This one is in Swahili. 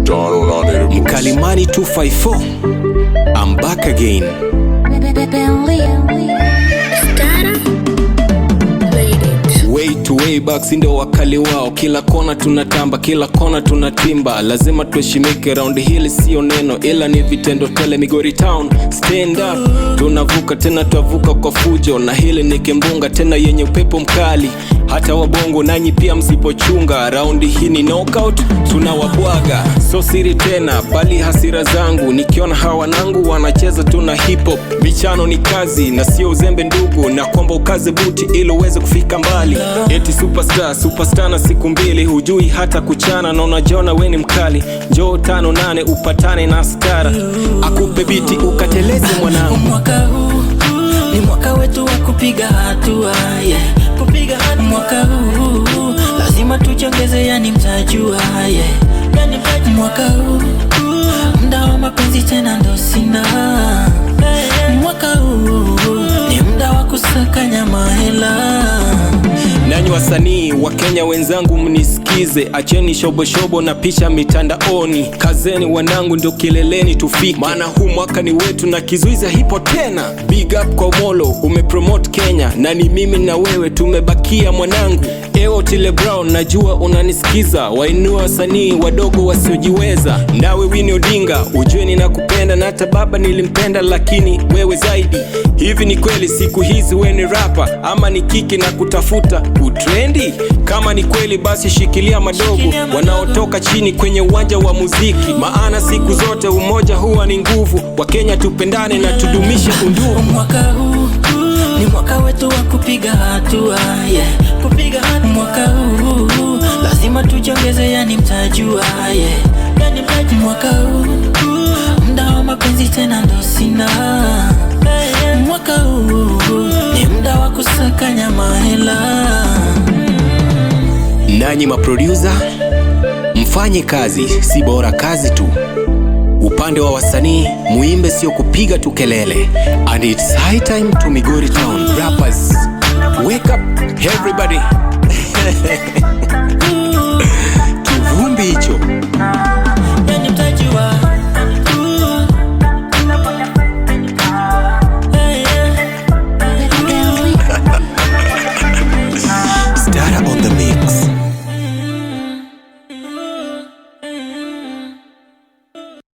Mkalimani 254, I'm back again. Way back, sindo wakali wao. Kila kona tunatamba, kila kona tunatimba. Lazima tuheshimike, round hili sio neno ila ni vitendo tele. Migori Town, stand up. Tunavuka tena, tuavuka kwa fujo. Na hili ni kimbunga tena yenye upepo mkali. Hata wabongo nanyi pia msipochunga. Round hii ni knockout, tunawabwaga. So siri tena, bali hasira zangu. Nikiona hawa nangu wanacheza tuna hip hop. Michano ni kazi na sio uzembe ndugu. Na kwamba ukaze buti ili uweze kufika mbali. Eti superstar na siku mbili. Hujui hata kuchana na unajiona we ni mkali. Njoo 5-8 upatane na stara. Akupe biti ukateleze mwanangu. Mwaka huu ni mwaka wetu wa kupiga hatua, yeah. Kupiga hatua mwaka huu lazima tujiongeze, yani mtajua, yeah. Yani mwaka huu muda wa mapenzi tena ndo sina. Mwaka huu ni muda wa kusakanya mahela. Nanyi wasanii wa Kenya wenzangu mnisikize. Acheni shobo na picha mitandaoni. Kazeni wanangu ndio kileleni tufike. Maana huu mwaka ni wetu na kizuiza hipo tena. Big up kwa Molo, umepromote Kenya. Na ni mimi na wewe tumebakia mwanangu. Ewo Tile Brown, najua unanisikiza. Wainua wasanii wadogo wasiojiweza. Nawe Winnie Odinga, ujue ninakupenda. Na hata baba nilimpenda lakini wewe zaidi. Hivi ni kweli siku hizi we ni rapper ama ni kiki na kutafuta utrendi? Kama ni kweli basi shikilia madogo wanaotoka chini kwenye uwanja wa muziki. Maana siku zote umoja huwa ni nguvu. Wakenya tupendane na tudumishe undugu. Mwaka huu ni mwaka wetu wa kupiga hatua, yeah. Kupiga hatua mwaka huu lazima tujiongeze, yani mtajua, yeah. Yani mwaka huu muda wa mapenzi tena ndo sina. Mwaka huu ni muda wa kusakanya mahela. Nanyi maproducer, mfanye kazi, si bora kazi tu. Upande wa wasanii, muimbe sio kupiga tu kelele. And it's high time to Migori Town rappers